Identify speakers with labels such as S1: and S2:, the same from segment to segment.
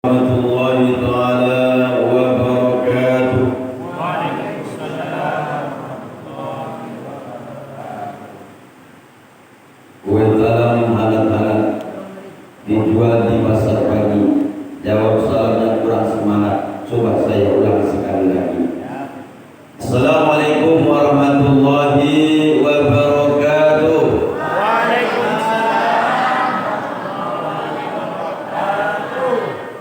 S1: Warahmatullahi taala wabarakatuh. Kue talam hangat-hangat dijual di pasar pagi. Jawab salam yang kurang semangat. Coba saya ulang sekali lagi. Assalamualaikum warahmatullahi wabarakatuh.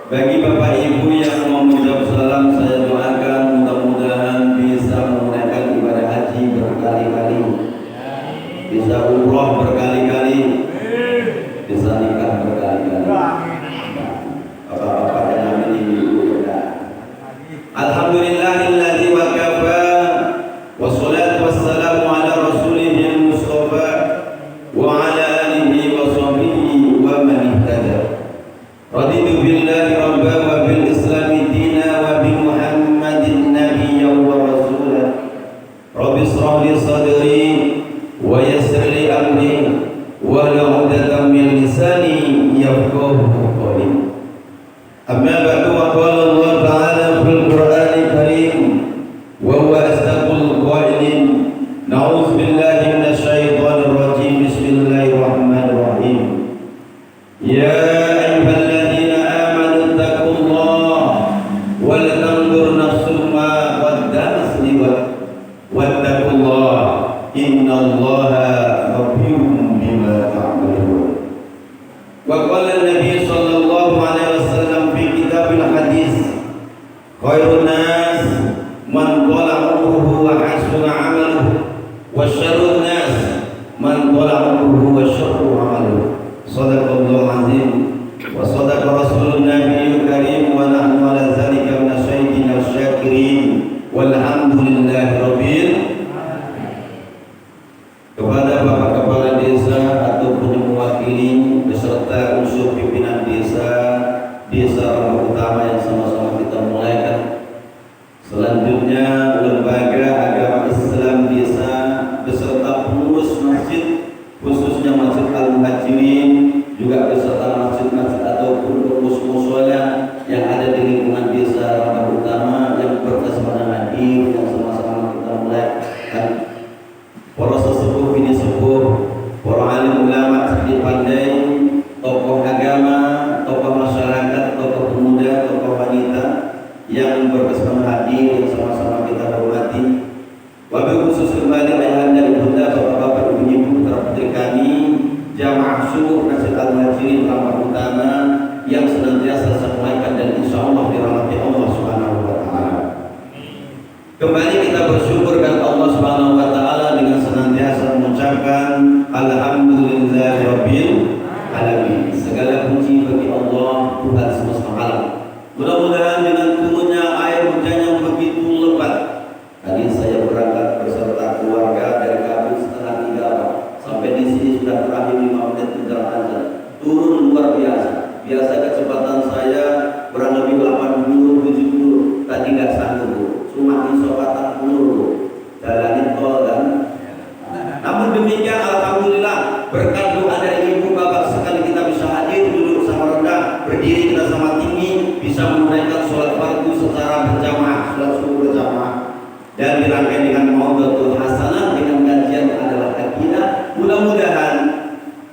S1: Bagi Bapak Ibu yang mau menjawab salam, saya doakan mudah-mudahan bisa menunaikan ibadah haji berkali-kali, bisa umroh berkali-kali, bisa nikah berkali-kali. Bapak-bapak yang amin ibu-ibu ya. Alhamdulillahilladzi wa kafa wassalatu wassalamu ala rasulihil mustafa wa ala alihi wa sahbihi wa man ihtada. Raditu billahi rabba wa bil islami dina wa bi muhammadin nabiyyan wa rasulah. Rabbi israh li sadri wa yassir li amri wa hlul 'uqdatam min lisani yafqahu qawli. Amma ba'du, wa qala Allah ta'ala fil Qur'anil Karim wa huwa asdaqul qailin. Na'udzu billahi minasy syaithanir rajim. Bismillahirrahmanirrahim. Ya innallaha khabirun bima ta'malun. Wa qala an-nabiy sallallahu alaihi wasallam fi kitabil hadis, khairun nas man qala umruhu wa hasuna 'amaluhu wa syarrun nas man qala umruhu wa syarru 'amaluhu. Shadaqallahu azim wa shadaqa rasulun nabiyyul karim wa nahnu ala dzalika minasyaitin wasyakirin walhamdulillahi rabbil. Kepada Bapak Kepala Desa ataupun yang mewakili beserta unsur pimpinan desa Rambah Utama yang sama-sama kita mulaikan. Selanjutnya lembaga agama Islam desa beserta pengurus masjid, khususnya Masjid Al-Muhajirin, juga beserta masjid-masjid ataupun pengurus mushola yang ada di lingkungan desa Rambah Utama yang berkesempatan hadir, yang sama-sama kita mulaikan. Para sesepuh ini sepuh, para alim ulama cerdik pandai, tokoh agama, tokoh masyarakat, tokoh pemuda, tokoh wanita yang berkesempatan hadir, yang sama-sama kita hormati. Wabil khusus kembali ayahanda ibunda, bapak-bapak, ibu-ibu, putra-putri kami, jamaah syukur Masjid Al-Muhajirin Rambah Utama yang senantiasa saya muliakan dan insya Allah dirahmati Allah Subhanahu wa Ta'ala. Kembali kita bersyukur kepada Allah Subhanahu wa Ta'ala dengan senantiasa mengucapkan alhamdulillahirabbil alamin. Segala puji bagi Allah Tuhan semesta alam. Mudah-mudahan dengan turunnya air hujan yang begitu lebat. Tadi saya berangkat beserta keluarga dari Kabul setengah 3 sampai di sini sudah terakhir 5 menit menjelang azan. Turun luar biasa. Biasa kecepatan saya kurang lebih 80 70. Tadi nggak sanggup. Cuma isopatan peluru jalanin tol kan. Namun demikian alhamdulillah berkat doa dari ibu bapak sekali kita bisa hadir, duduk sama rendah, berdiri kita sama tinggi, bisa menunaikan sholat fardu secara berjamaah, sholat subuh berjamaah, dan dirangkai dengan maudhatul hasanah dengan kajian adalah akidah. Mudah-mudahan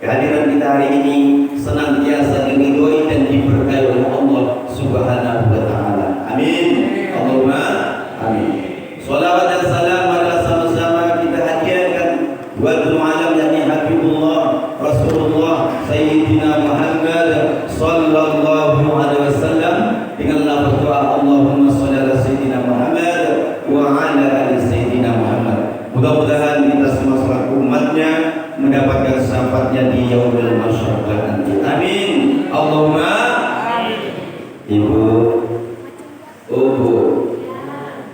S1: kehadiran kita hari ini senantiasa diridhoi dan diberkahi oleh Allah Subhanahu wa Ta'ala. Amin. Allahumma amin. Salawat dan salam adalah sama-sama kita hadiahkan wadul alam yakni Habibullah Rasulullah Sayyidina Muhammad sallallahu alaihi wasallam dengan lafaz doa Allahumma shalli ala Sayyidina Muhammad wa ala ali Sayyidina Muhammad. Mudah-mudahan kita semua selaku umatnya mendapatkan syafaatnya di yaumil masyarakat nanti. Amin. Allahumma amin. Ibu,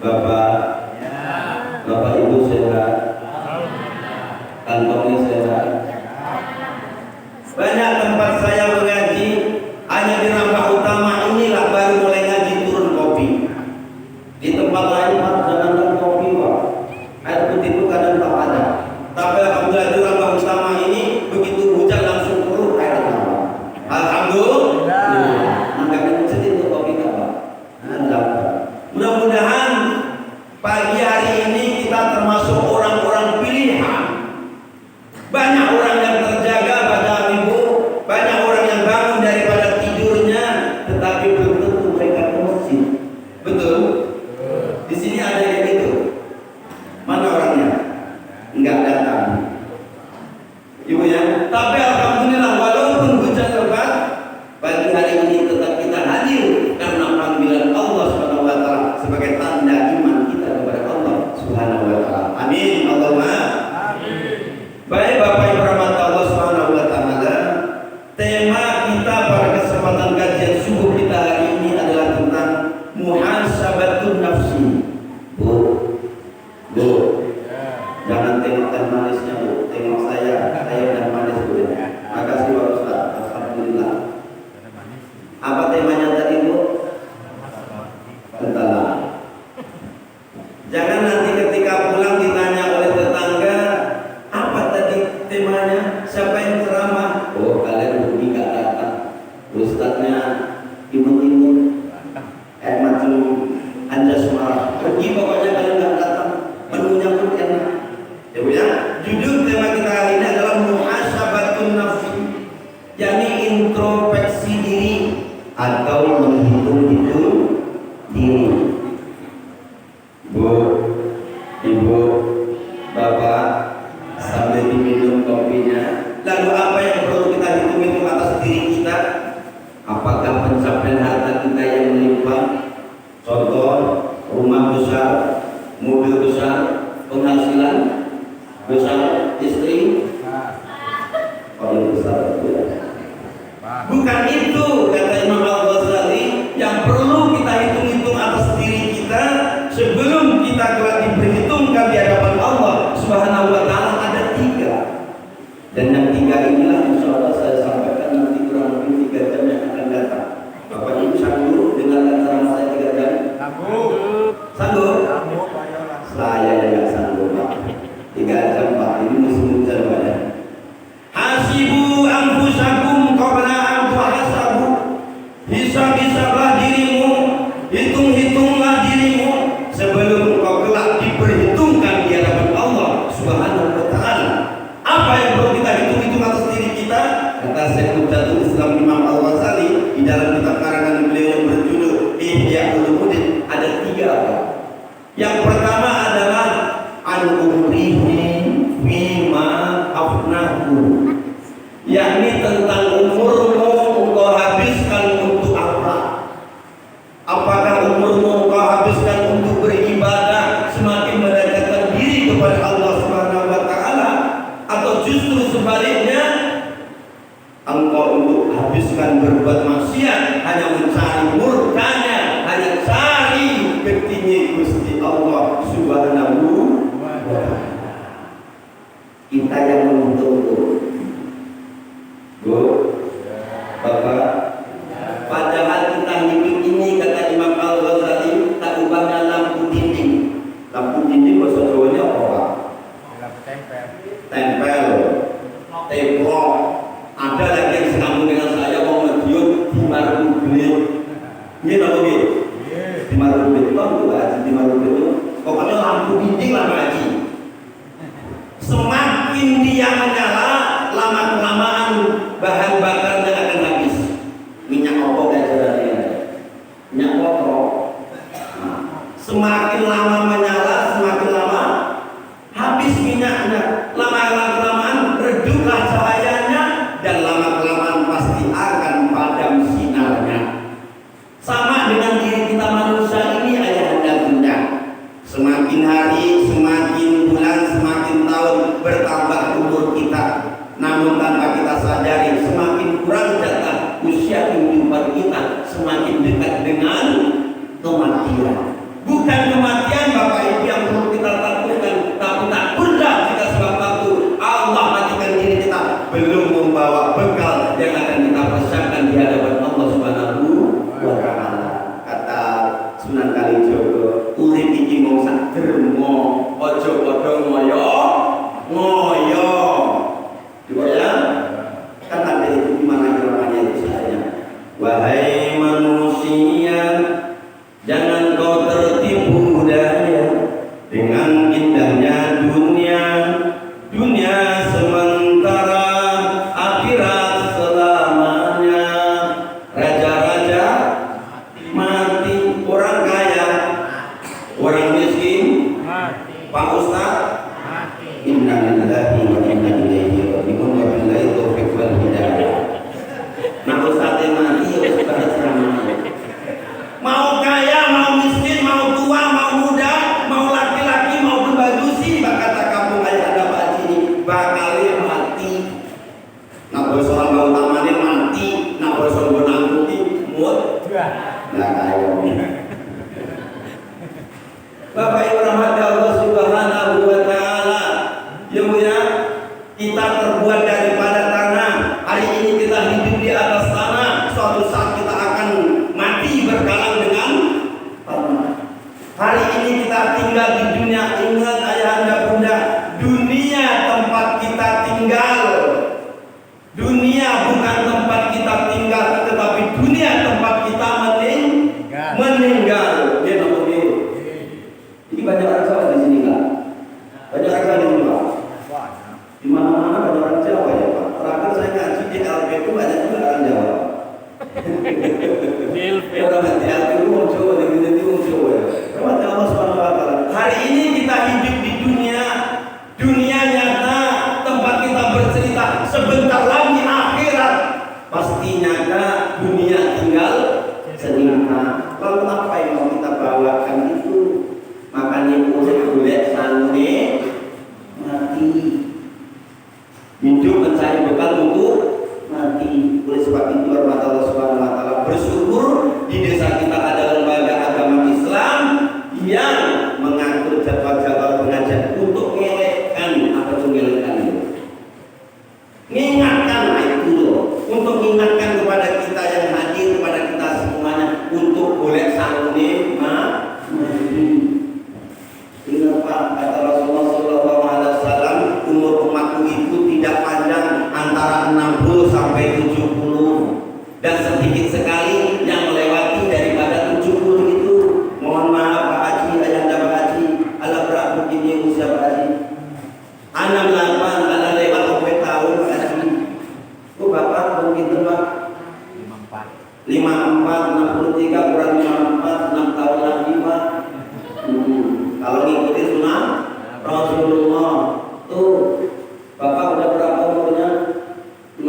S1: Bapak, Bapak Ibu sehat, kantongnya sehat. Banyak tempat saya mengaji, hanya di Rambah Utama inilah baru mulai ngaji turun kopi. Di tempat lain jangankan kopi Pak, air putih itu kadang tak ada. Tapi alhamdulillah di Rambah Utama ini begitu hujan langsung turun air. Alhamdulillah. Makanya masjid itu imut-imut macam anda semua pergi pokoknya kalau nggak datang menunya pun enak ya Bu ya. Judul tema kita hari ini adalah muhasabatun nafsi, yakni introspeksi diri atau menghitung-hitung diri. Bu, Ibu, Bapak, sambil diminum kopinya, lalu apa yang perlu kita hitung-hitung atas diri kita? Apakah pencapaian harta kita yang melimpah? Contoh, rumah besar, mobil besar, penghasilan besar, istri paling besar. Bukan itu kata Imam Al-Ghazali yang perlu kita hitung-hitung atas diri kita sebelum kita kelak diperhitungkan di hadapan Allah Subhanahu wa Ta'ala. Ada 3, dan yang 3 inilah insya Allah saya sampaikan nanti kurang lebih 3 jam yang akan datang. Bapak Ibu sanggup dengan acara saya 3 jam? Sanggup? Saya tidak sanggup Pak. 3 jam Pak, ini musim hujan Pak ya. Hasibu anfusakum qabla an tuhasabu. Hisab-hisablah dirimu, hitung-hitunglah dirimu sebelum kau kelak diperhitungkan di hadapan Allah Subhanahu wa Ta'ala. Apa yang perlu kita hitung-hitung atas diri kita? Kata Syekh Hujjatul Islam Imam Al-Ghazali di dalam kitab karangan beliau yang berjudul Ihya Ulumuddin, ada 3 Pak. Yang pertama adalah an-umrihi fima afnahu, yakni tentang umurmu engkau habiskan untuk apa? Apakah umurmu engkau habiskan untuk beribadah semakin mendekatkan diri kepada Allah Subhanahu wa Ta'ala, atau justru sebaliknya engkau untuk habiskan berbuat maksiat, hanya mencari murkanya, hanya cari ketinggi Gusti Allah Subhanahu wa Ta'ala. Kita yang menuntut Bu, Bapak, padahal kita hidup ini kata Imam Al-Ghazali tak ubahnya lampu dinding. Lampu dinding bahasa Jawanya apa Pak? Tempel, teplok. Ada lagi yang senang dengan saya mau medium di marubit. Ini apa ini? Di marubit itu di marubit itu. Pokoknya lampu dinding lah lagi. Semakin dia menyala, lama-kelamaan bahan bakarnya akan habis. Minyak opor aja minyak opor. Semakin lama menyala, semakin lama habis minyaknya. Lama-kelamaan reduplah cahayanya, dan lama-kelamaan pasti akan padam sinarnya. Sama dengan diri kita manusia ini ayahanda bunda. Semakin hari, semakin bulan, semakin tahun bertambah umur kita. Namun tanpa kita sadari, semakin kurang jatah usia kehidupan kita, semakin dekat dengan kematian. Bukan kematian Bapak Ibu yang perlu kita takutkan, tapi takutlah jika sewaktu Allah matikan diri kita belum membawa bekal yang akan kita persiapkan di hadapan Allah Subhanahu wa Ta'ala. Kata Sunan Kalijogo, urip iki mung sak dermo, aja padha ngoyo ngoyo. Ya, kan ada itu gimana namanya itu saya. Wahai manusia, jangan kau tertipu daya dengan indahnya dunia. Dunia sementara, akhirat selamanya. Raja-raja mati, orang kaya, orang miskin mati. Pak Ustaz mati. Inna lillahi wa inna ilaihi raji'un. Wabillahi taufiq wal hidayah. Nah Ustaz mati ya Ustaz ramai. Mau kaya, mau miskin, mau tua, mau muda, mau laki-laki, mau berbadusi, kata kampung ayah ada Pak Cini, bakalnya mati. Nak boleh seorang mau tamannya mati, nak boleh seorang nangkuti mut. Nah kayak Bapak Ibu rahmat Allah Subhanahu wa Ta'ala. Ya, kita terbuat daripada tanah. Hari ini kita hidup di atas tanah. Suatu saat kita akan mati berkalang dengan tanah. Hari ini kita tinggal di dunia. Ingat ayahanda bunda, dunia tempat kita tinggal. Dunia bukan tempat kita tinggal, tetapi dunia
S2: cerita. Lalu apa yang mau kita bawakan itu? Makanya boleh sanune mati. Hidup mencari bekal untuk mati. Oleh sebab itu Allah Subhanahu wa taala bersyukur di desa kita ada lembaga agama Islam yang mengatur jadwal-jadwal pengajian untuk mengelakkan apa itu mengelakkan itu. Mengingatkan itu loh, untuk mengingatkan kepada kita yang hadir, kepada kita semuanya untuk boleh sanune mati. Ingat Pak, kata Rasulullah SAW, umur umatku itu tidak panjang, antara 60 sampai 70, dan sedikit sekali yang melewati daripada 70 itu. Mohon maaf Pak Haji, ayahanda Pak Haji, ala berapa ini usia Pak Haji? 68, ala lewat sampai tahun Pak Haji. Oh Bapak mungkin itu Pak 54, 63 kurang 54, 6 tahun lagi Pak. Kalau ngikuti sunnah Rasulullah tuh Bapak udah berapa umurnya? 6?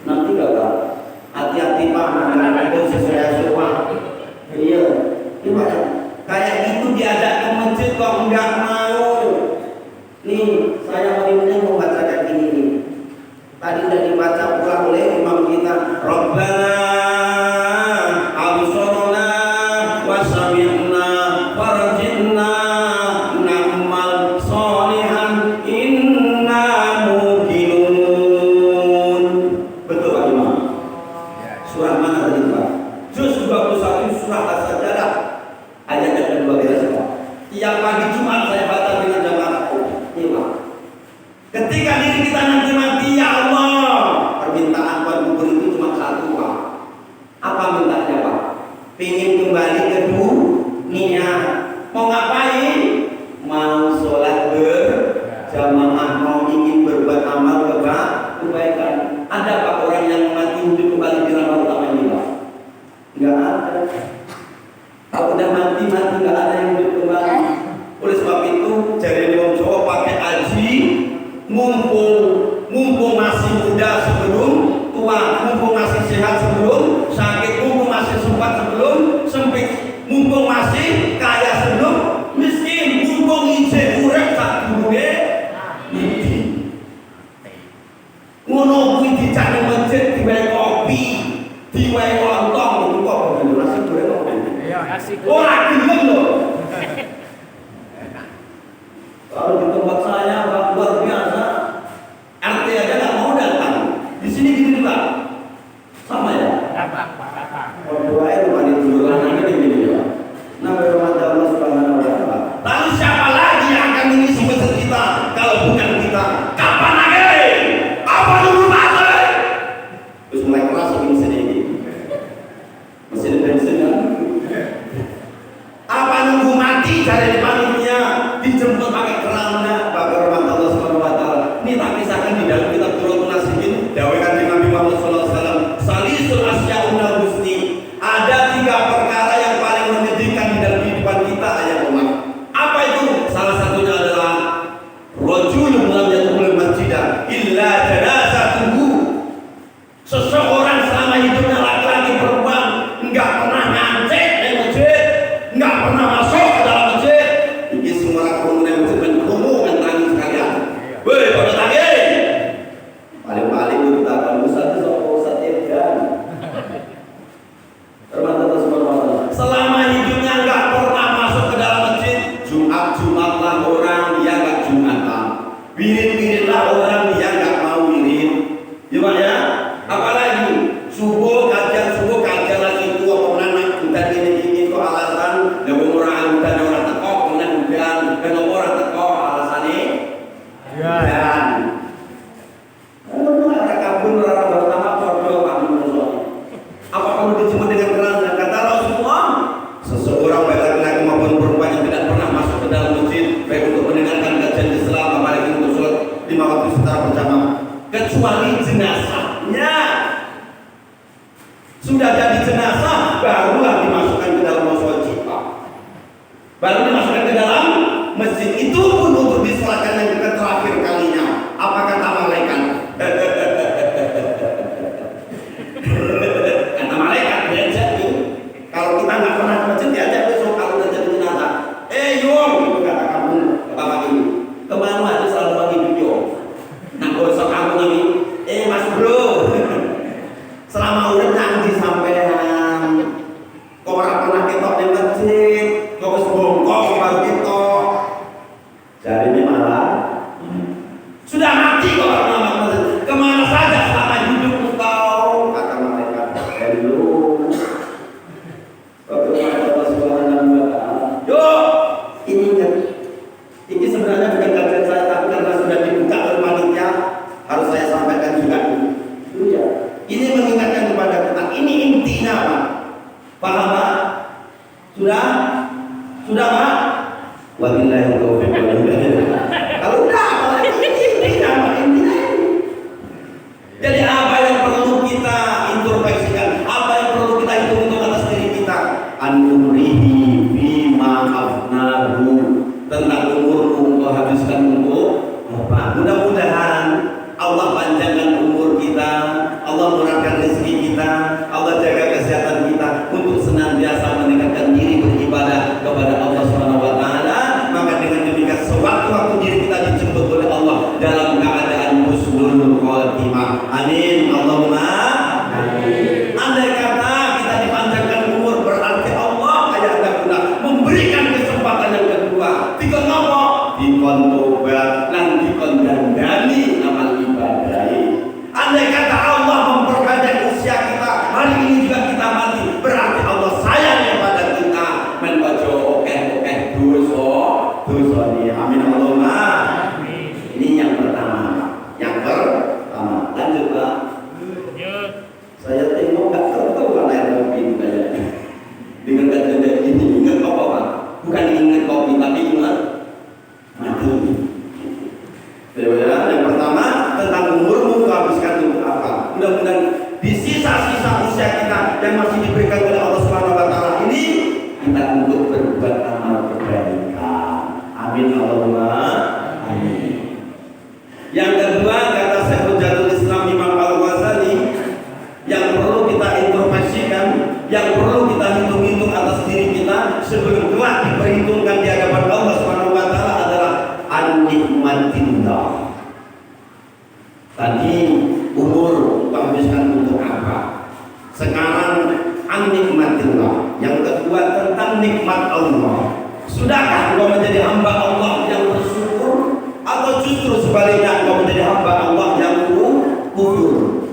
S2: Nanti gak Pak? Hati-hati Pak, itu sesuai sumpah. Iya, gimana? Kayak gitu diajak ke masjid kok enggak mau. Nih, saya ini mau bacakan ini nih. Tadi udah dibaca pula oleh imam kita. Rabbana absorna wasami'na farjinna na'mal sholihan inna muqinun. Betul Pak Imam? Surah mana tadi Pak? Juz 21 surah As-Sajdah ayat yang kedua belas Pak. Tiap pagi Jumat saya baca dengan jamaahku. Ini Pak. Ketika diri kita nanti mati, ya Allah, permintaan buat kubur itu cuma satu Pak. Apa mintanya Pak? Pengen kembali ke dunia. Mau ngapain? Mau sholat berjamaah, mau ingin berbuat amal kebaikan. Ada Pak orang yang mati hidup kembali di ramah utama ini Pak? Enggak ada. Kalau udah mati nggak ada yang hidup kembali. Oleh sebab itu jadi orang Jawa pakai haji, mumpung masih muda sebelum tua, mumpung masih sehat sebelum sakit, mumpung masih sempat sebelum sempit, mumpung masih kaya sebelum miskin, mumpung ije urip sak durunge mati. Ngono kuwi dicari masjid, diwehi kopi, diwehi lontong, itu kok nasi goreng kok. Iya, nasi goreng. Ora gelem lho. Kalau di tempat saya luar biasa, RT aja nggak mau datang. Di sini gini juga, sama ya. Berdoa itu kan di tujuan ini gini ya. Nabi Allah Subhanahu wa taala. Lalu siapa lagi yang akan mengisi masjid kita kalau bukan kita? Kapan lagi? Apa dulu mati? Terus mulai keras lagi mesin ini. Mesin bensin kan? Apa nunggu mati cari panitia dijemput pakai kerannya pakai rahmat Allah Subhanahu wa taala. Ini tak kisahkan di dalam kitab Turun Nasihin dawekan di Nabi Muhammad sallallahu alaihi wasallam. Salisul asyaunal husni. Ada 3 perkara yang paling menyedihkan di dalam kehidupan kita ayat umat. Apa itu? Salah satunya adalah rajulun lam yadkhulul masjidah illa janazatuhu. Seseorang selama hidupnya laki-laki perempuan enggak pernah ngancet di masjid, enggak pernah masuk ke dalam masjid. Ini semua kerumunan masjid berkumpul dan tangis sekalian. Woi, pada tangis. Paling-paling kita akan usah Tiagan. Termasuk Subhanahu. Selama hidupnya enggak pernah masuk ke dalam masjid, Jumat-Jumatlah orang yang enggak Jumatan. Wirid-wiridlah orang yang enggak mau wirid. Gimana ya? Apalagi subuh kajian lagi itu orang dan ini itu alasan dan orang dan orang teko kemudian hujan dan orang teko alasannya hujan. Kalau ada kabun orang pertama berdoa Pak Muhammad. Apa perlu dijemput dengan keras dan kata Rasulullah? Seseorang baik laki-laki maupun perempuan yang tidak pernah masuk ke dalam masjid baik untuk mendengarkan kajian Islam apalagi untuk sholat 5 waktu secara berjamaah kecuali jenazahnya sudah jadi jenazah barulah dimasukkan ke dalam masjid, baru dimasukkan ke dalam masjid itu pun untuk disolatkan yang terakhir kalinya. Apa kata malaikat? Kata malaikat intinya apa? Paham Pak? Sudah? Sudah Pak? Wabillahi taufiq wal hidayah. Kalau enggak, intinya apa? Intinya ini. Jadi apa yang perlu kita introspeksikan? Apa yang perlu kita hitung atas diri kita? An-numrihi bima afnahu, tentang umurmu kau habiskan untuk apa? Mudah-mudahan Allah panjangkan umur kita, Allah murahkan rezeki kita, Allah jaga kesehatan kita untuk senantiasa meningkatkan diri beribadah kepada Allah Subhanahu wa taala. Maka dengan demikian sewaktu-waktu diri kita dijemput oleh Allah dalam keadaan husnul khotimah. Amin. Allahumma amin. Andai kata kita dipanjangkan umur, berarti Allah ayat guna memberikan kesempatan yang kedua. Dikon apa? Dikon tobat lan dikon dandani amal ibadah. Andai kata Allah memperpanjang usia kita, hari ini juga kita mati, berarti Allah sayang kepada kita. Menbaca oke dosa ini. Amin Allahumma. Ini yang pertama. Yang pertama. Lanjut Pak. Saya tengok nggak tahu kan air kopi itu kayaknya. Dengan kata ini ingat apa Pak? Bukan ingat kopi tapi ingat mati. Yang pertama tentang umurmu habiskan untuk apa? Mudah-mudahan di sisa-sisa usia kita yang masih diberikan oleh Allah Subhanahu wa taala ini kita untuk berbuat amal kebaikan. Amin Allahumma amin. Yang kedua kata Syekhul Jadul Islam Imam Al-Ghazali, yang perlu kita introspeksikan, yang perlu kita hitung-hitung atas diri kita sebelum kelak diperhitungkan di hadapan Allah Subhanahu wa taala adalah an-nikmatillah. Tadi umur habiskan untuk apa? Sekarang an-nikmatillah. Yang kedua tentang nikmat Allah. Sudahkah engkau menjadi hamba Allah yang bersyukur, atau justru sebaliknya engkau menjadi hamba Allah yang kufur?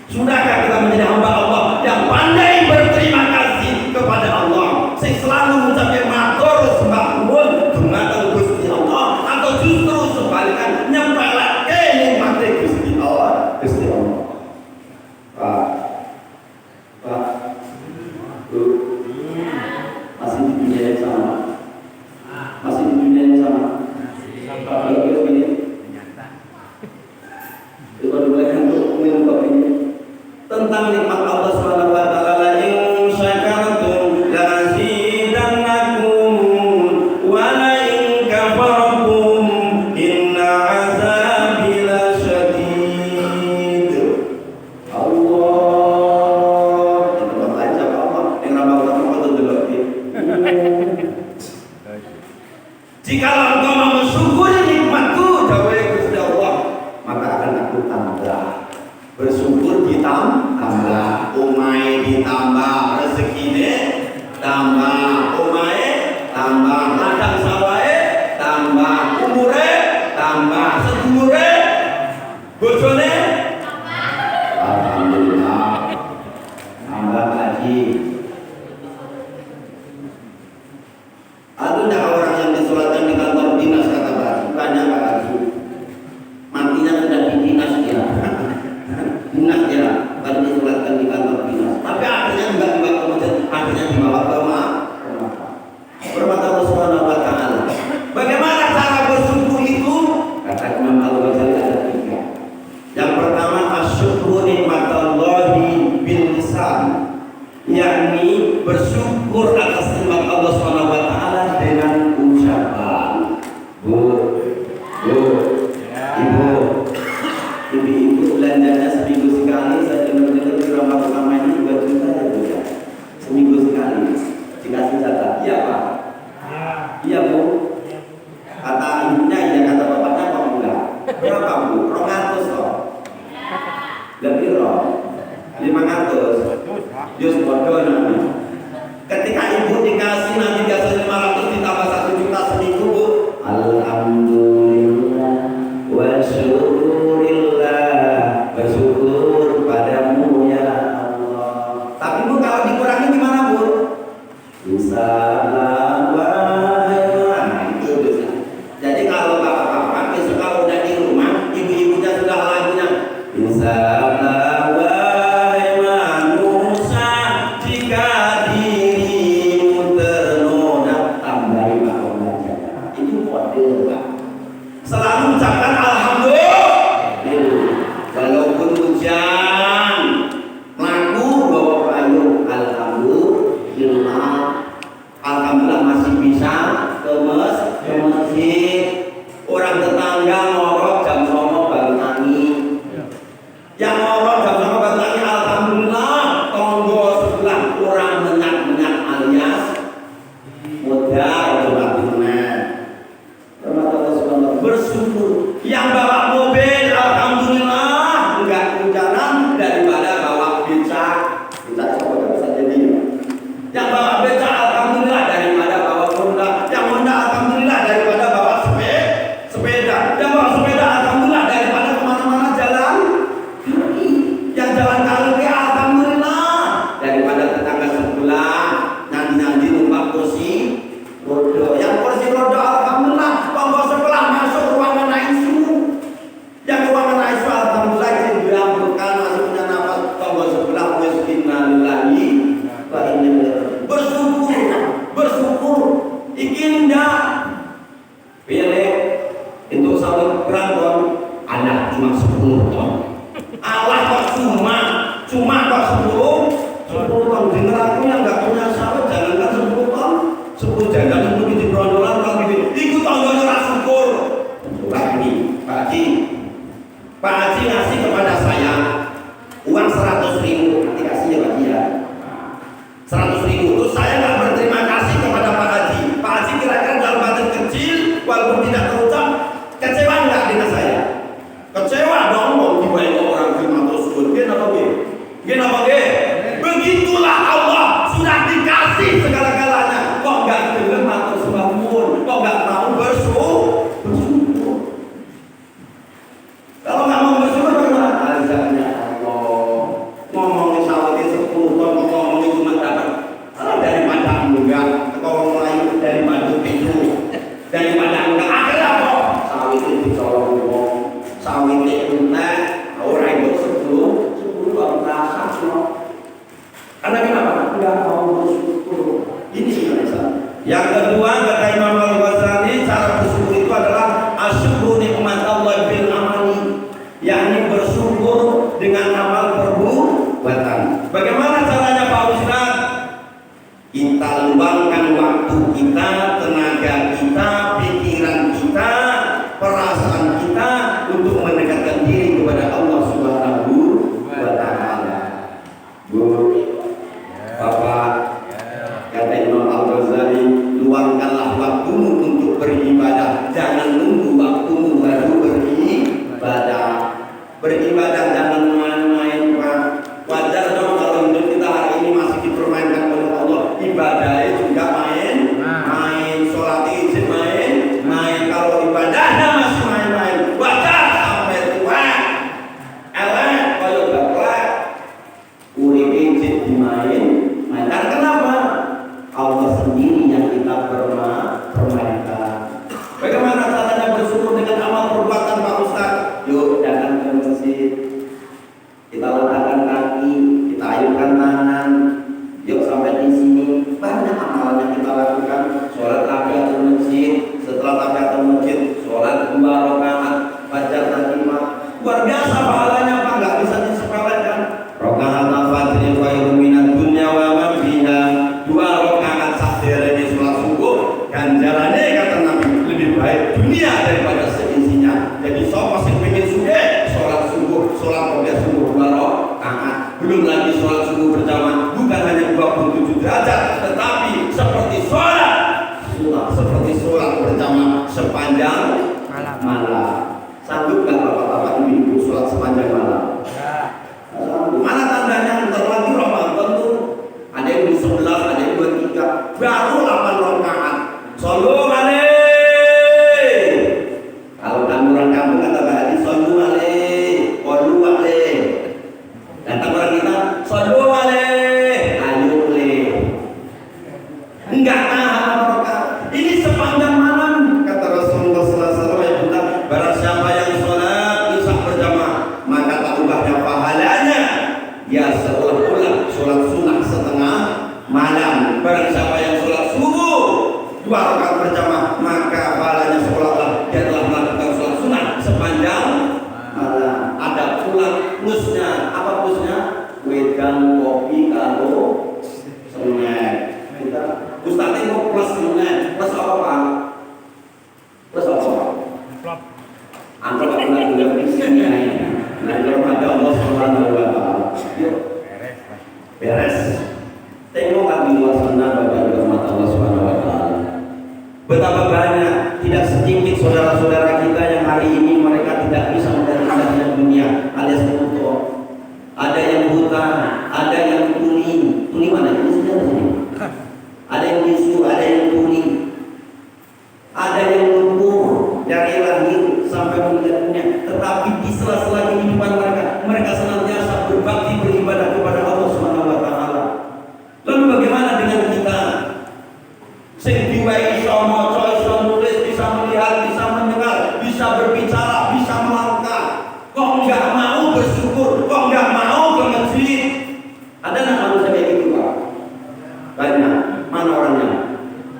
S2: Sudahkah kita menjadi hamba Allah yang pandai berterima kasih kepada Allah, selalu mengucapkan matur sembah nuwun dumateng Gusti Allah, atau justru sebaliknya nyepelake nikmate Gusti Allah? Gusti Allah. Pak, Bu, masih di dunia yang sama? Masih di dunia yang sama? Kalau begini, coba dibolehkan untuk minum ini tentang nikmat Allah Subhanahu wa taala. La in syakartum la azidannakum wa la in kafartum inna azabi lasyadid. Allah, itu baca Allah yang nama kamu betul lagi. Jikalau engkau mau mensyukuri nikmatku, jawab Gusti Allah, maka akan aku tambah. Bersyukur ditambah, umai ditambah, rezekine tambah, umai tambah, ladang sawahe tambah, umure tambah, sedulure bojone alhamdulillah tambah lagi. Ada orang yang disolatkan di kantor dinas kata Pak, banyak Pak Arsu, matinya sudah di dinas dia. Dinas dia, bukan disolatkan di kantor dinas. Tapi akhirnya juga dibawa ke masjid, akhirnya dibawa ke rumah Allah Subhanahu wa taala. Bagaimana cara bersyukur itu? Kata Imam Al-Ghazali ada tiga. Yang pertama asyukru nikmatallahi bil lisan, yakni bersyukur atas nikmat Allah Subhanahu wa taala dengan ucapan. Ibu belanjanya seminggu sekali, saya dengar-dengar di rumah pertama ini 2 juta ya Bu ya. Seminggu sekali dikasih jatah. Iya Pak? Iya Bu. Kata ibunya iya, kata bapaknya apa enggak? Berapa Bu? 200 toh. Lebih roh 500. Jus bodoh namanya. Ketika ibu dikasih nanti biasanya 500 ditambah 1 juta seminggu Bu. Alhamdulillah wa syukurillah, bersyukur padamu ya Allah. Tapi Bu kalau dikurangi gimana Bu? Insyaallah itu bisa. Jadi kalau bapak-bapak besok kalau udah di rumah, ibu-ibunya sudah lagunya Insyaallah wahai manusia dan untuk di brondolan kalau ikut tonjolnya lah syukur. Coba ini Pak Haji. Pak Haji ngasih kepada saya uang 100.000, nanti kasih ya Pak Haji ya. 100.000. Terus saya nggak berterima kasih kepada Pak Haji. Pak Haji kira-kira dalam batin kecil, walaupun tidak terucap, kecewa nggak dengan saya? Kecewa dong, mau dibayar orang firman tersebut. Gini apa gini? Gini apa gini? Begitulah Allah sudah dikasih segala-galanya. Kok nggak dengar matur sembah nuwun? Kok nggak mau bersyukur? Kalau nggak mau bersyukur bagaimana? Azabnya Allah. Ngomongin sawitnya 10 ton, ngomongin cuma dapat dari Padang enggak, kalau Melayu dari Bandung itu, dari Padang enggak. Akhirnya apa? Sawitnya dicolong, sawitnya lunak, orang itu 10 baru rasa semua. Karena kenapa? Enggak mau bersyukur. Ini sebenarnya. Yang kedua kata Imam Al-Ghazali, cara bersyukur itu adalah asyukru nikmat Allah bil amali, yakni bersyukur dengan amal perbuatan. Bagaimana caranya Pak Ustaz? Kita luangkan waktu kita, tenaga kita, pikiran kita, perasaan kita untuk mendekatkan diri kepada Allah Subhanahu wa Ta'ala. Bu, Bapak, kata Imam Al-Ghazali, luangkanlah waktumu untuk beribadah, jangan nunggu waktumu baru beribadah. Beribadah jangan main-main, Pak. Wajar dong kalau hidup kita hari ini masih dipermainkan oleh Allah. Ibadahnya juga main, sholat izin main. Kalau ibadahnya masih main-main, wajar sampai tua. Elek, kalau bapak, urip izin dimain. Dan kenapa? Allah sendiri yang kita permainkan. Bagaimana caranya bersyukur dengan amal perbuatan Pak Ustaz? Yuk datang ke masjid, kita letakkan kaki, kita ayunkan tangan. Yuk sampai di sini banyak amalan yang kita lakukan. Sholat tahiyatul masjid, setelah tahiyatul masjid sholat 2 rakaat fajar dan 5. Luar biasa pahalanya Pak, nggak bisa disepelekan. Rakaat al-fajr khairun minad dunya wa ma fiha. 2 rakaat sahdere sholat subuh, ganjarannya kata Nabi lebih baik dunia daripada seisinya. Jadi sopo sing pengen sugih sholat subuh, sholat qobliyah subuh 2 rakaat. Belum lagi sholat subuh berjamaah, bukan hanya 27 derajat, tetapi seperti sholat berjamaah sepanjang malam. Sanggup nggak bapak-bapak ibu-ibu sholat sepanjang malam? Mana tandanya? Bentar lagi Ramadan tuh ada yang 11, ada yang 23, baru 8 rakaat. Sallu alaihi. Kalau kamu orang kampung kata Pak Haji, sallu alaihi, qulu alaihi. Datang orang kita, sallu alaihi, ayo le. Enggak tahan rakaat. Ini sepanjang malam kata Rasulullah sallallahu alaihi wasallam, barang siapa yang sholat isya berjamaah, maka tak ubahnya pahalanya ya seolah-olah sholat sunnah setengah malam. Barang siapa yang sholat subuh 2 rakaat berjamaah, maka pahalanya seolah-olah dia telah melakukan sholat sunnah sepanjang malam. Ada pula plusnya. Apa plusnya? Wedang kopi kalau senyek. Kita Ustaz mau plus senyek. Plus apa Pak? Plus apa Pak? Amplop bulan di sini. Nah, ada Allah Subhanahu wa Ta'ala. Yuk. Beres. Tengok di luar sana Bapak rahmat Allah Subhanahu wa Ta'ala. Betapa banyak tidak sedikit saudara-saudara kita yang hari ini mereka tidak bisa mendapatkan dunia alias buta. Ada yang buta, ada yang tuli. Tuli mana? Ini sudah sini. Ada yang bisu, ada yang tuli. Ada yang lumpuh dari lahir sampai meninggal dunia. Tetapi di sela-sela kehidupan mereka senantiasa berbakti beribadah kepada Allah Subhanahu wa Ta'ala. Lalu bagaimana dengan kita? Sing diwai iso maca, iso nulis, bisa melihat, bisa mendengar, bisa berbicara, bisa melangkah. Kok enggak mau bersyukur? Kok enggak mau ke masjid? Ada nggak manusia kayak gitu Pak? Banyak. Mana orangnya?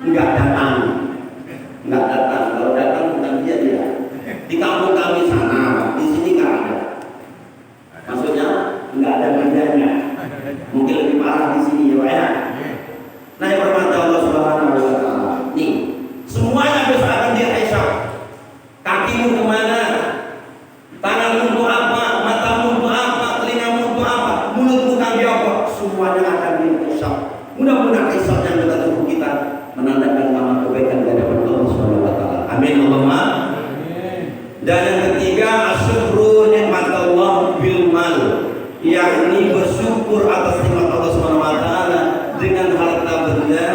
S2: Enggak datang. Enggak datang. Kalau datang bukan dia. Di kampung kami sana, di sini nggak ada. Maksudnya nggak ada kerjanya. Mungkin lebih parah di sini ya Pak ya. Nah yang bermata Allah Subhanahu wa Ta'ala. Nih hisab. Mudah-mudahan hisab yang kita tunggu kita menandakan nama kebaikan di hadapan Allah Subhanahu wa taala. Amin Allahumma. Dan yang ketiga, asyukru nikmatullah bil mal, yakni bersyukur atas nikmat Allah Subhanahu wa taala dengan harta benda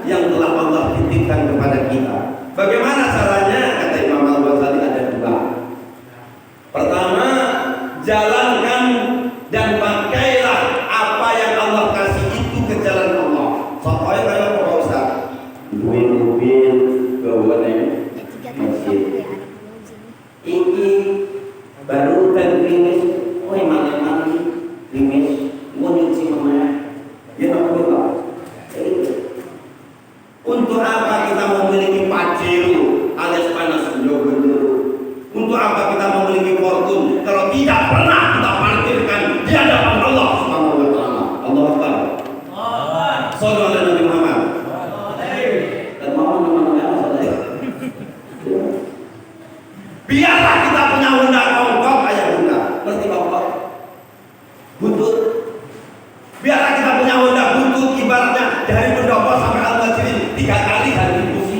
S2: yang telah Allah titipkan kepada kita. Bagaimana caranya? Kata Imam Al-Ghazali ada dua. Pertama, jalankan dan pakailah apa yang Allah kasih itu ke jalan Allah. Contohnya kayak apa Ustaz? Duit-duit gawane masjid. Ini baru kan krimis, malam krimis, mau nyuci mana? Ya tak perlu. Untuk apa kita memiliki Pajero alias panas Jogondo? Untuk apa kita memiliki Fortune kalau tidak pernah kita parkirkan di hadapan Allah Subhanahu wa taala? Allah Akbar. Sallallahu alaihi Nabi Muhammad. Dan Muhammad nama-namanya saja. Biarlah kita punya Honda Kongkong, ayah Honda. Ngerti Kongkong? Butut. Biarlah kita punya Honda butut, ibaratnya dari pendopo sampai Al-Majirin 3 kali ganti busi.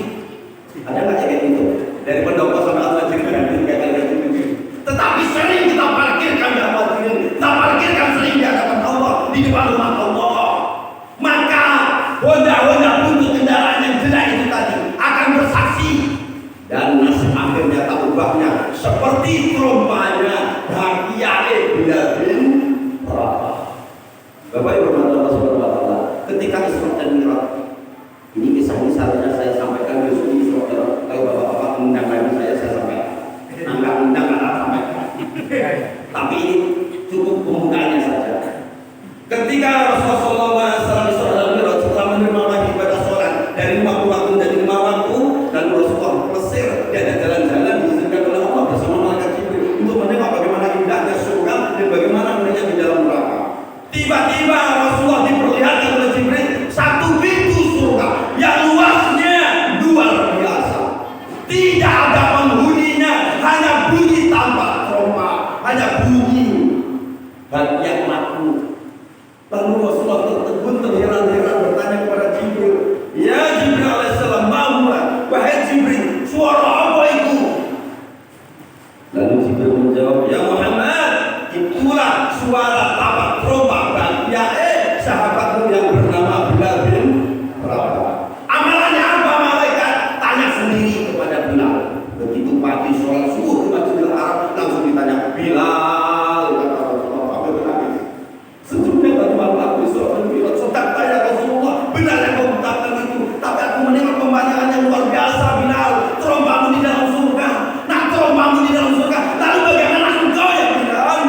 S2: Ada nggak kayak gitu? Dari pendopo sampai Al-Majirin ganti 3 kali ganti busi. Tetapi sering kita parkirkan di Al-Majirin, kita parkirkan sering di hadapan Allah, di depan rumah Allah. Maka Honda butut kendaraan yang jelek itu tadi akan bersaksi dan nasib akhirnya tak ubahnya seperti terompanya Bakiyae bin Rabah. Bapak Ibu Allah Subhanahu wa taala, ketika Isra dan Mi'raj, ini kisah-kisahnya saya sampaikan besok di Isra dan Mi'raj. Kalau Bapak-bapak mengundang lagi saya sampaikan. Angkat undang akan sampaikan. Tapi ini cukup pembukaannya saja. Ketika Rasulullah SAW Isra dan Mi'raj setelah menerima wahyu ibadah sholat dari 50 waktu menjadi 5 waktu, dan Rasulullah plesir dia ada jalan-jalan diizinkan oleh Allah bersama malaikat Jibril untuk menengok bagaimana indahnya surga dan bagaimana mereka di dalam neraka. Tiba-tiba Rasulullah diperlihatkan oleh Jibril satu pintu surga yang luasnya luar biasa. Tidak ada penghuninya, hanya bunyi tanpa trompa, hanya bunyi yang makhluk. Lalu Rasulullah tertegun terheran-heran bertanya kepada Jibril, ya Jibril alaihissalam, wahai Jibril, suara apa itu? Lalu Jibril menjawab, ya Muhammad, itulah suara tapak trompa Bakiyae sahabatmu yang bernama Bilal bin Rabah. Amalannya apa malaikat? Tanya sendiri kepada Bilal. Begitu pagi sholat subuh di Masjidil Haram langsung ditanya Bilal, kata Rasulullah, apa benar? Sejujurnya tadi malam aku sholat Bilal, sedang tanya Rasulullah, benar yang kau ucapkan itu, tapi aku mendengar pembayangan yang luar biasa Bilal, trompamu di dalam surga. Nah, trompamu di dalam surga, lalu bagaimana engkau ya Bilal?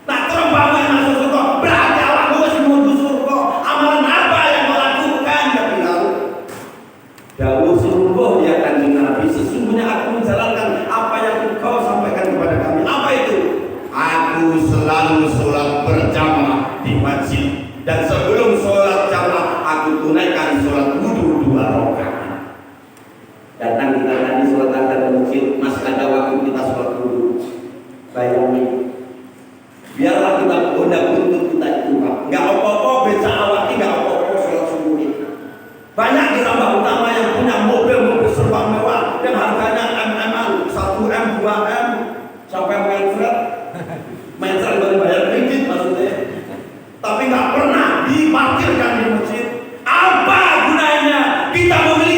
S2: Nah, trompamu yang masuk surga, berarti awakmu masih menuju surga. Amalan apa yang kau lakukan ya Bilal? Dawuh sungguh ya Kanjeng Nabi, sesungguhnya aku menjalankan apa yang engkau sampaikan kepada kami. Apa itu? Aku selalu sholat berjamaah di masjid, dan sebelum sholat jamaah aku tunaikan sholat wudu 2 rakaat. Datang kita tadi sholat asar di masjid, masih ada waktu kita sholat wudu. Bayangin, biarlah kita Honda buntut kita itu Pak, nggak apa-apa beca awak, nggak apa-apa sholat subuh ini. Banyak di Rambah Utama yang punya mobil serba mewah yang harganya MM-an, 1M, 2M, sampai main seret baru bayar kredit maksudnya. Tapi nggak pernah diparkirkan di masjid. Apa gunanya kita memiliki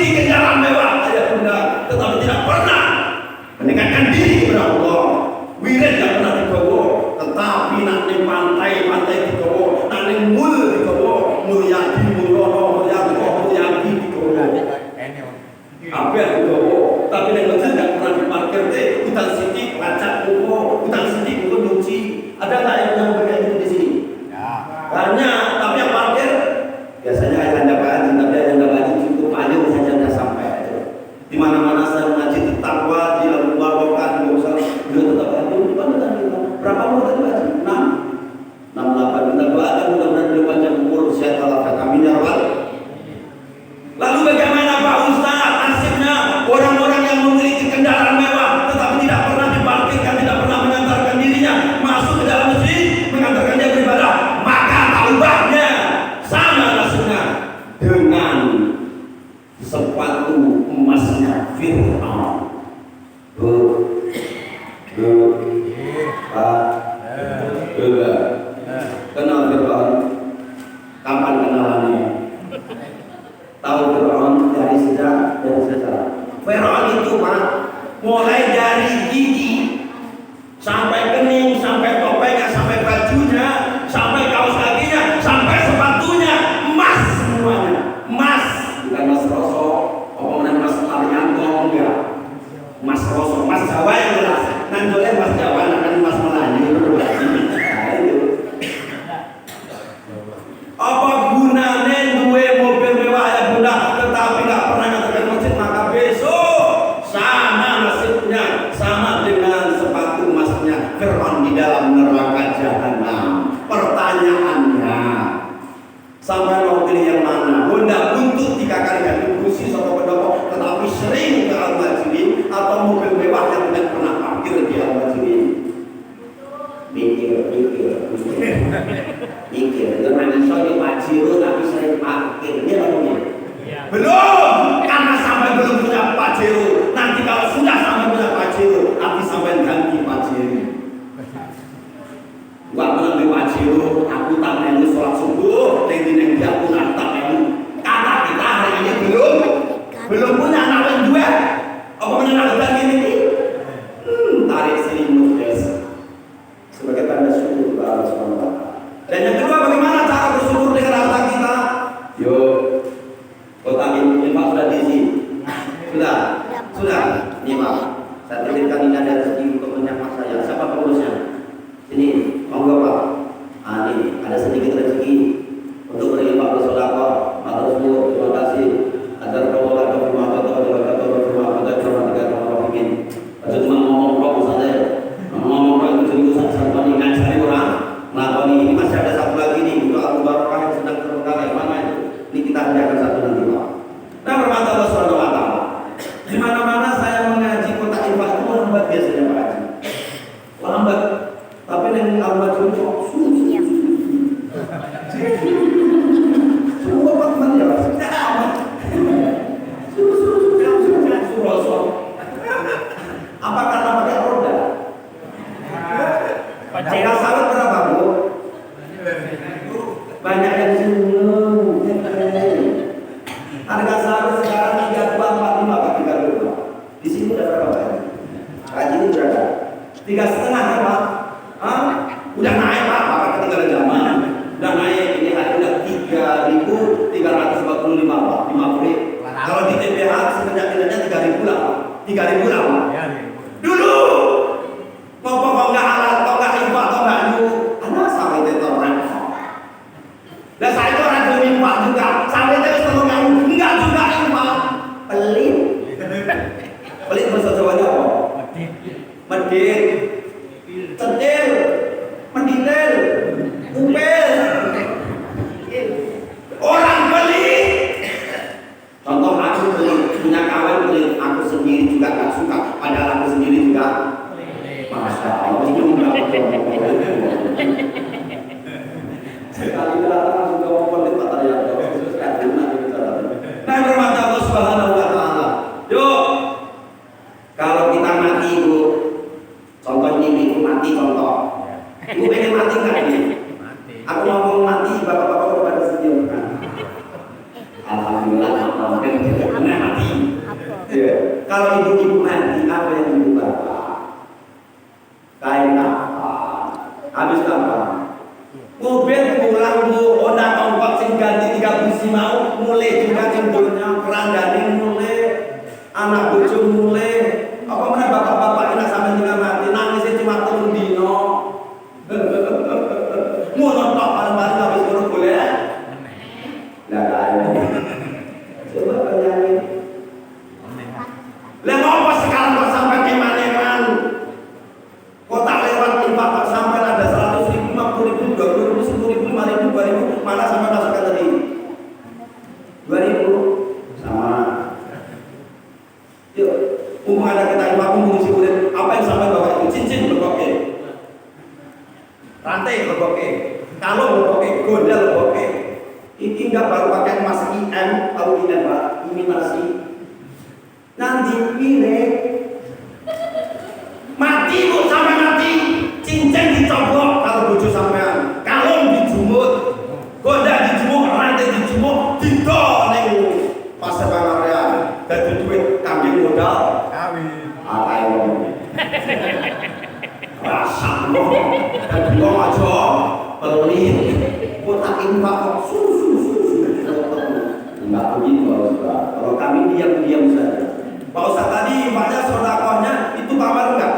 S2: kenalan-kenalannya. Tahu Firaun dari sejarah. Firaun itu Pak, mulai dari gigi sampai kening, sampai topengnya, sampai bajunya, sampai kaos kakinya, sampai sepatunya emas semuanya. Emas, bukan emas rosok, omongan emas Arianto enggak. Emas rosok, emas Jawa yang jelas. Nanjolnya emas Jawa, nanti emas Melayu. Apa gunanya duwe mobil mewah ya Bunda, tetapi nggak pernah ngantarkan masjid, maka besok sama nasibnya, sama dengan sepatu emasnya Fir'aun di dalam neraka jahanam. Pertanyaannya, sampai mau pilih yang mana? Bunda buntut 3 kali ganti kursi atau pendopo, tetapi sering ke Al-Majid atau mobil mewah yang tidak pernah parkir di Al-Majid. Mikir, dengan soal Pajero tapi sering parkir, ini namanya. Belum, karena sampai belum punya Pajero. Nanti kalau sudah sampai punya Pajero, nanti sampai ganti Pajero. Gua mengambil Pajero, aku tak melu sholat subuh, neng dia aku tak melu. Kata kita hari ini belum punya anak yang dua. Apa menyenangkan lagi ini? Tarik selimut desa. Sebagai tanda syukur kepada Allah Subhanahu wa Ta'ala. Dan yang kedua, bagaimana cara bersyukur dengan harta kita? Yuk, kotak infak sudah diisi. Sudah. Ini Pak, saya titipkan ini ada rezeki untuk menyapa saya. Siapa pengurusnya? Sini, monggo Pak. Ini ada sedikit rezeki untuk berinfak bersedekah. Matur nuwun, terima kasih. Agar Allah akan ini masih ada satu lagi nih untuk Abu Barakah yang sedang terbengkalai. Mana itu? Ini kita hadiahkan satu nanti Pak. Nah, bermata Allah Subhanahu wa Ta'ala. Di mana-mana saya mengaji kotak infak itu lambat biasanya Pak Haji. Lambat. Tapi yang lambat itu semua Pak teman ya Pak. Suruh. Apa karena pakai roda? Harga sawit berapa Bu? Banyak yang senyum. Harga sawit sekarang 3245 Pak, 32. Di sini udah berapa Pak? Haji ini berapa? 3,5 ya Pak? Udah naik Pak, Bapak ketinggalan zaman. Udah naik, ini harga udah 3.345 Pak, 50. Kalau di TPH semenjak tidaknya 3.000 lah Pak. 3.000 lah Pak. Dulu kok nggak alat, kok nggak infak, kok nggak nyuruh, anak sampai tetornya. Dan saya itu orang yang infak juga, sampai terus tolong enggak juga infak, pelit bahasa Jawanya apa? Medit, centil, menditel, upel, orang pelit. Contoh aku pelit, punya kawan pelit, aku sendiri juga nggak suka, padahal aku sendiri juga. Masa Allah itu enggak sekali datang sudah mau pelit mata ya. Nah, bermata Allah Subhanahu wa Ta'ala. Yuk, kalau kita mati Bu, contoh ini ibu mati contoh. Ibu pengen mati nggak ini? Aku ngomong mati, bapak-bapak pada senyum kan? Alhamdulillah, benar mati. Kalau ibu mati, apa yang ibu bapak? Kain apa? Habis apa? Mobil pulang Bu, onda ongkos sing ganti 3 kursi mau, mulai juga cendurnya, kerandani mulai, anak bojo mulai. Apa mana bapak-bapak ini sampai tinggal mati, nangisnya cuma 3 dino. Ngono tok paling-paling habis ngono boleh. Lah kae. Coba bayangin. Lah apa sekarang kok sampai kemaneman? Kota lewat infak sampai ada 100.000, 50.000, 20.000, 10.000, 5.000, 2.000, mana sampai masukkan tadi? 2.000 sama. Yuk, mumpung ada kita infak, mumpung si kulit, apa yang sampai bawa itu? Cincin berboke, rantai berboke, kalung berboke, gondel berboke. Ini enggak baru pakai emas IM, tahu IM Pak, imitasi. Nanti pilih mati Bu, sampai mati, cincin dicobok kalau bojo sampean, kalung dijumut, gondel dijumut,
S1: pelit.
S2: Kota infak kok enggak begitu Pak Ustaz. Kalau kami diam-diam saja. Pak Ustaz tadi infaknya sedekahnya itu kabar enggak?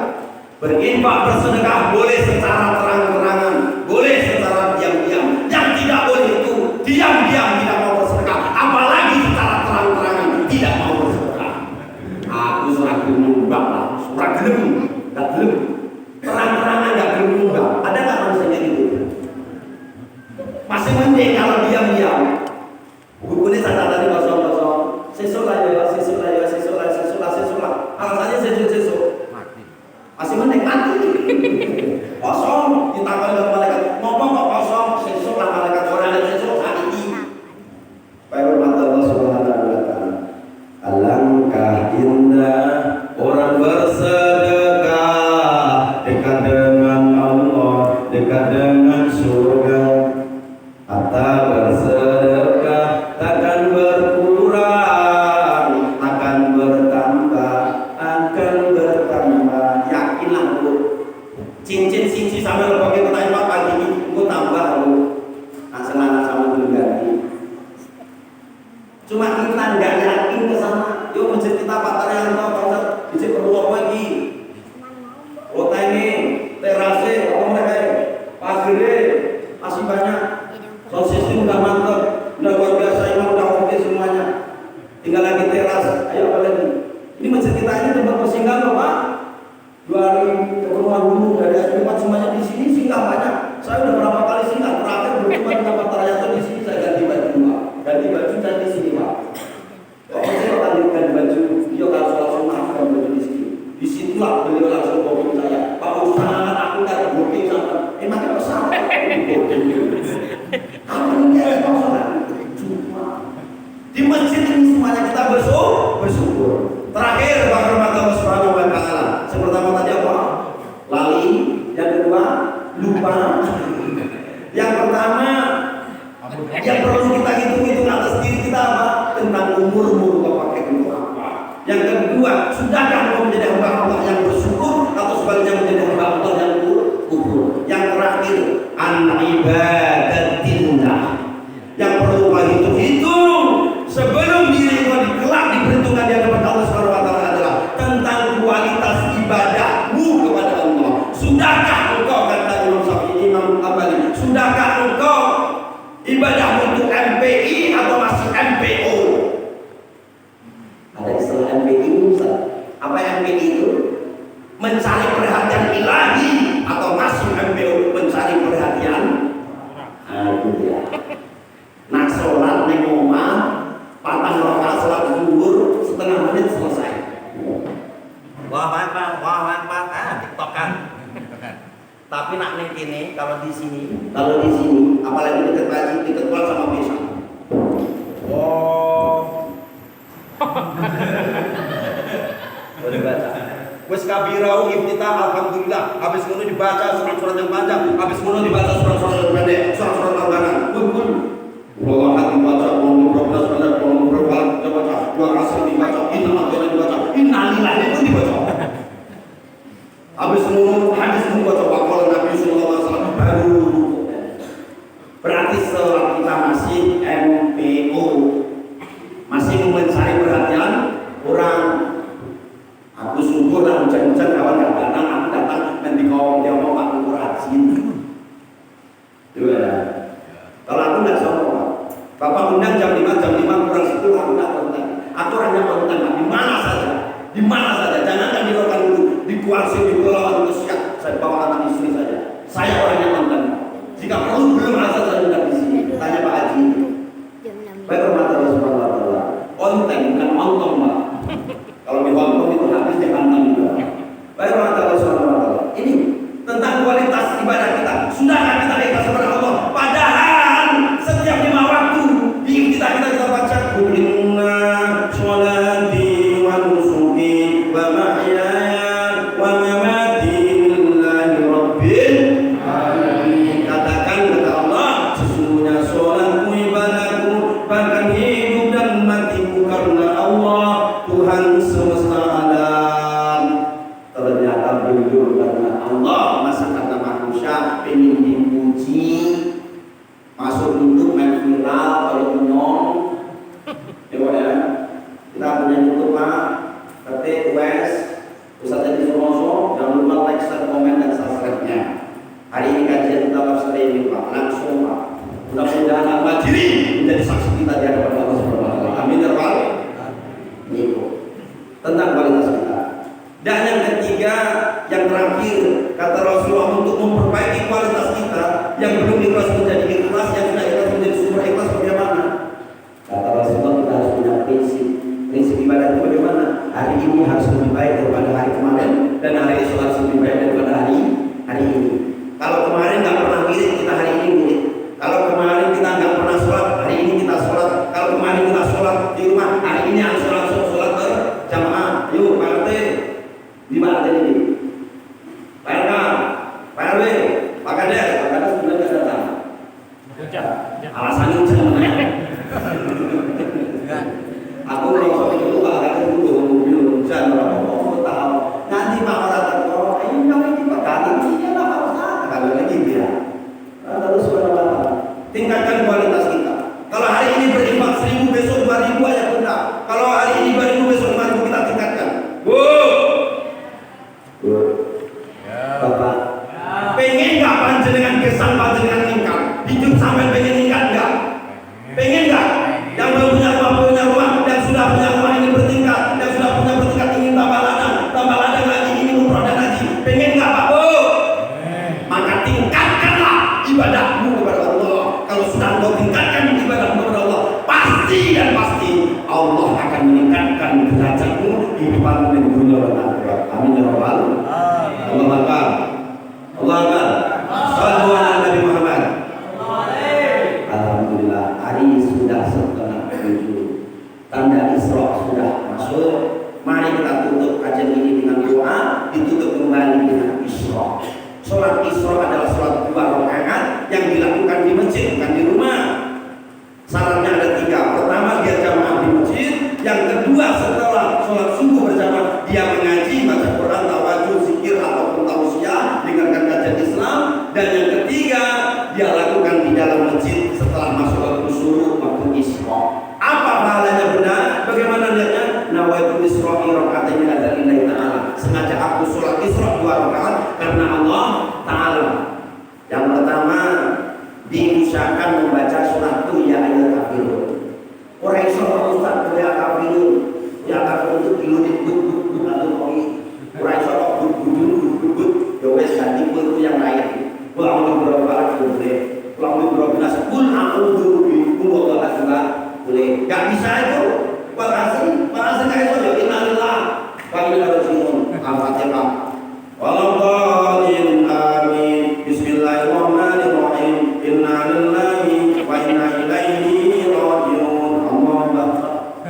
S2: Berinfak bersedekah boleh secara terang-terangan, boleh secara diam-diam. Yang tidak boleh itu diam-diam tidak mau bersedekah, apalagi secara terang-terangan tidak mau bersedekah. Aku surah nyumbang lah, surah gelem, enggak gelem. Terang-terangan enggak gelem nyumbang. Ada enggak manusia gitu? Masih mending kalau diam-diam. Bukunya saya tadi kosong-kosong. Sesuk lah ya, sesuk lah ya, sesuk lah, sesuk lah, sesuk lah. Alasannya sesuk. Masih mending mati. Kosong ditakoni oleh malaikat. Ngomong kok kosong, sesuk lah malaikat orang ada sesuk hari ini. Baik hormat Allah Subhanahu wa taala.
S1: Alangkah indah orang bersedekah, dekat dengan Allah, dekat dengan surga. Harta bersedekah takkan berkurang, akan bertambah, akan bertambah.
S2: Yakinlah Bu. Cincin siji sama lo pakai kota infak pagi ini, gue tambah Bu. Nah, selana sama belum ganti. Cuma kita nggak yakin ke sana. Yuk masjid kita Pak yang tahu konsep masjid perlu apa lagi? Kota ini terase apa mereka? Pasirnya masih banyak. Sosisnya udah mantap, udah luar biasa, imam udah oke semuanya. Tinggal lagi teras. Ayo apa lagi? Ini masjid kita ini tempat persinggahan loh Pak. 2 hari keperluan dulu dari hari Jumat semuanya di sini singgah banyak. Saya udah berapa kali singgah. Terakhir berjumpa dengan Pak Tarayatto di sini saya ganti baju Pak. Ganti baju saya di sini Pak. Kok saya tadi ganti baju? Dia harus langsung maafkan baju di sini. Di situlah beliau langsung booking saya. Pak Ustaz, aku kan booking sama. Emangnya pesawat apa ini ya cuma di masjid ini semuanya kita bersyukur. Terakhir Pak Allah Subhanahu wa taala. Yang pertama tadi apa? Lali. Yang kedua lupa. Yang pertama yang perlu kita hitung atas diri kita apa? Tentang umurmu kau pakai untuk apa? Yang kedua, sudahkah kau menjadi hamba Allah yang bersyukur atau sebaliknya menjadi hamba Allah yang kufur? Yang terakhir, an-ibadatillah. Yang perlu kau hitung sebelum diri kau kelak diperhitungkan di hadapan Allah Subhanahu wa taala adalah tentang kualitas ibadahmu kepada Allah. Sudahkah engkau, kata Imam Syafi'i, Imam Hambali, sudahkah engkau ibadahmu untuk MPI atau masih MPO? Ada istilah MPI Ustaz. Apa MPI itu? Mencari perhatian ilahi atau masih MPO mencari perhatian? Itu dia. Nak sholat neng omah, patang rakaat sholat zuhur, setengah menit selesai. Wah mantap, TikTok kan. Tapi nak neng kene, kalau di sini, apalagi dekat kaji, dekat keluar sama pisang. Oh, boleh baca. Wes kabirau iftitah alhamdulillah. Habis ngono dibaca surat-surat yang panjang, habis ngono dibaca surat-surat yang pendek, surat-surat langganan. Allah hati baca, mau berapa sebentar, mau berapa dibaca, dua kasih dibaca, dibaca, innalillahi itu dibaca. Habis ngono hadis dibaca, waqala Nabi sallallahu alaihi wasallam baru. Berarti setelah kita masih MPO, masih mencari perhatian orang. Aku syukur lah hujan-hujan kawan gak datang, aku datang nanti kau dia mau aku rajin. Dua. Kalau aku nggak sombong Pak. Bapak undang jam 5 kurang 10 aku nggak konten. Aku hanya konten Pak. Di mana saja. Jangan kan di lokal dulu, di kuarsi, di pulau itu siap. Saya bawa anak istri saja. Saya orangnya konten. Jika perlu belum asal saya undang di sini. Tanya Pak Haji. Baik hormat Allah Subhanahu wa taala. Konten bukan ontong Pak. Kalau di Hongkong itu habis dihantam juga. Baik hormat Allah Subhanahu wa taala. Ini tentang kualitas ibadah kita. Sudahkah kita ikhlas kepada Allah? Padahal setiap 5 waktu di kita baca inna sholati wa nusuki wa mahyaya wa mamati lillahi rabbil alamin. Katakan kata Allah, sesungguhnya sholatku, ibadahku, bahkan hidup dan matiku karena Allah Tuhan terakhir kata Rasulullah untuk memperbaiki kualitas kita yang belum ikhlas menjadi ikhlas, yang sudah ikhlas menjadi sumber ikhlas bagaimana? Kata Rasulullah kita harus punya prinsip ibadah itu bagaimana? Hari ini harus lebih baik daripada hari kemarin, dan hari esok harus lebih baik daripada hari ini. Kalau kemarin nggak pernah mirip, kita hari ini mirip. Kalau kemarin kita nggak pernah sholat, hari ini kita sholat. Kalau kemarin kita sholat di rumah, hari ini harus langsung sholat berjamaah. Yuk Pak RT, di mana ini? Pak RK, Pak RW, Pak Kades sebenarnya datang. Alasannya hujan. Aku merosot itu Pak Kades dulu mobil hujan tahu. Nanti Pak Kades ini Pak Kades ini apa usah kalau lagi dia. Terus tingkatkan kualitas kita. Kalau hari ini berinfak 1.000, besok 2.000 aja benar. Kalau hari ini 2.000, besok 5.000 kita tingkatkan. Bapak, pengen nggak panjenengan kesan panjenengan tingkat? Hidup sampai pengen tingkat nggak? Pengen nggak? Yang belum punya rumah, yang sudah punya rumah ingin bertingkat, yang sudah punya bertingkat ingin tambah ladang lagi, ingin umroh dan haji. Pengen nggak Pak? Maka tingkatkanlah ibadahmu kepada Allah. Kalau sudah kau tingkatkan ibadahmu kepada Allah, pasti dan pasti Allah akan meningkatkan derajatmu di depan dunia dan akhirat. Amin ya rabbal alamin. Allah Akbar. Allah Akbar. Sallu ala Nabi Muhammad. Alhamdulillah, hari sudah setengah 7. Tanda Isra sudah masuk. Mari kita tutup kajian ini dengan doa, ditutup kembali dengan Isra. Sholat Isra adalah sholat 2 rakaat yang dilakukan di masjid, bukan di rumah. Syaratnya ada 3. Pertama, dia jamaah di masjid. Yang kedua, setelah sholat subuh berjamaah, dia mengaji, baca Quran, tawajuh, zikir ataupun tausiah, dengarkan kajian Islam. Dan yang ketiga, dia lakukan di dalam masjid setelah masuk waktu subuh, waktu Isra. Apa pahalanya benar? Bagaimana lihatnya? Nawaitu Isra'i raka'ataini lillahi ta'ala. Sengaja aku sholat Isra 2 rakaat karena Allah Ta'ala. Yang pertama, diusahakan membaca surat itu ya ayyuhal kafirun. Orang Isra Ustaz ya kafirun. Ya kafirun itu diludit atau koi. Orang Isra but ya wes ganti itu yang lain. Pulang beberapa boleh. Pulang beberapa kul a'udzu bikum wa ta'ala boleh. Enggak bisa itu. Makasih nggak itu ya innalillah wa inna ilaihi raji'un. Al-Fatihah. Walladhdallin amin. Bismillahirrahmanirrahim. Inna lillahi wa inna ilaihi raji'un. Allahumma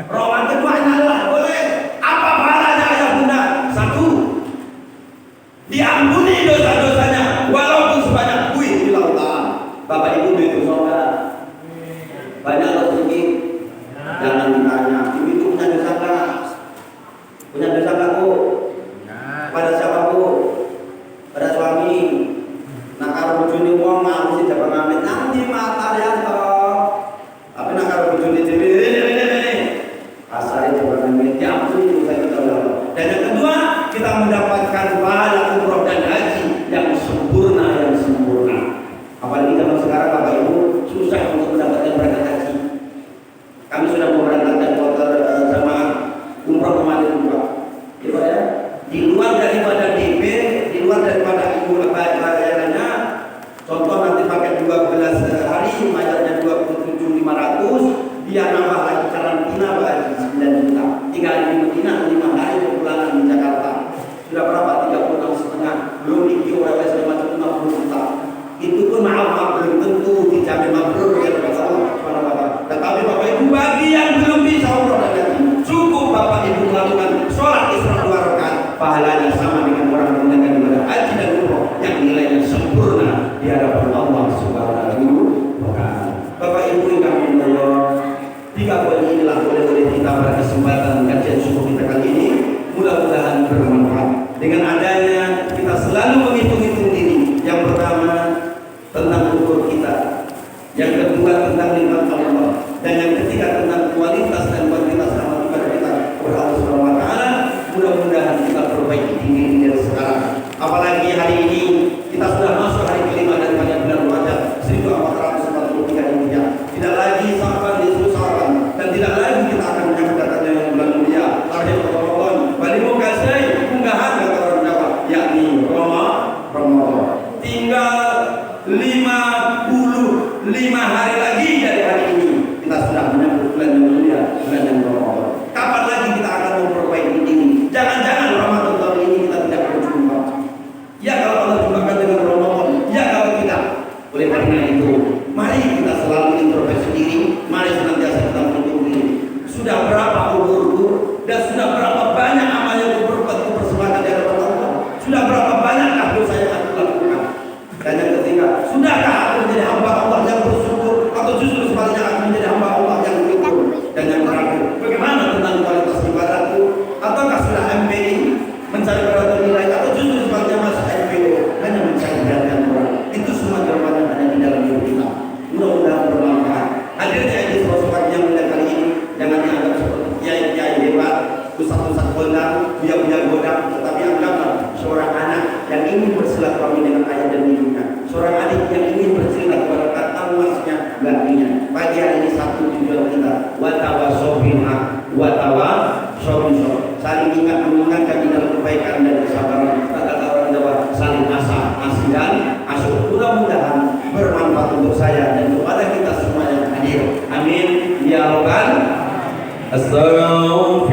S2: roman kedua innalillah boleh. Apa pahalanya ya Bunda? 1, diampuni dosa-dosanya walaupun sebanyak buih di lautan. Bapak Ibu itu saudara banyak rezeki, jangan ditanya ibu punya dosa nggak? Punya dosa nggak Bu? Pada siapa Bu? Pada suami. Nah kalau bujuni uang nggak mesti dapat ngamen nanti mata ya toh. Tapi nah kalau bujuni ini asal itu ngamen diampuni dosa kita Allah. Dan yang kedua, kita mendapatkan pahala umroh dan haji yang sempurna. Apalagi zaman sekarang Bapak Ibu susah untuk mendapatkan berangkat haji. Kami sudah memberangkatkan kloter sama umroh kemarin juga. Ya, di luar daripada DP, di luar daripada ibu bayarannya, contoh nanti pakai 12 hari, bayarnya 27.500, dia nambah lagi karantina bagi 9 juta. Tinggal di Medina 5 hari kepulangan di Jakarta. Sudah berapa? 36,5. Belum dikirim segala macam 50 juta. Itu pun maaf belum tentu dijamin mabrur ya Allah. Tetapi Bapak Ibu bagi yang belum bisa umroh dan haji, cukup Bapak Ibu melakukan sholat Isra 2 rakaat, pahalanya sama dengan orang menunaikan ibadah haji dan umroh yang nilainya sempurna di hadapan Allah Subhanahu wa taala. Bapak Ibu yang kami muliakan, 3 poin inilah oleh kita pada kesempatan kajian subuh kita kali ini. Mudah-mudahan bermanfaat. Dengan adanya kita selalu menghitung-hitung diri. Yang pertama tentang umur kita, yang kedua tentang nikmat Allah, dan yang ketiga tentang kualitas dan kuantitas amal ibadah kita kepada Allah Subhanahu wa taala. Mudah-mudahan kita perbaiki diri dari sekarang. Apalagi hari ini kita sudah masuk hari kelima daripada bulan Rajab 1443 Hijriah. Tidak lagi sahabat Yesus sahabat, dan tidak lagi kita bersilaturahmi dengan ayah dan ibunya. Seorang adik yang ingin bersilaturahmi kata luasnya baginya. Pagi hari ini satu tujuan kita, watawasau bil haq, watawasau bis sabr. Saling ingat mengingatkan di dalam kebaikan dan kesabaran. Kata orang Jawa, saling asih dan asuh. Mudah-mudahan bermanfaat untuk saya dan kepada kita semua yang hadir. Amin ya rabbal.
S1: Astaghfirullah.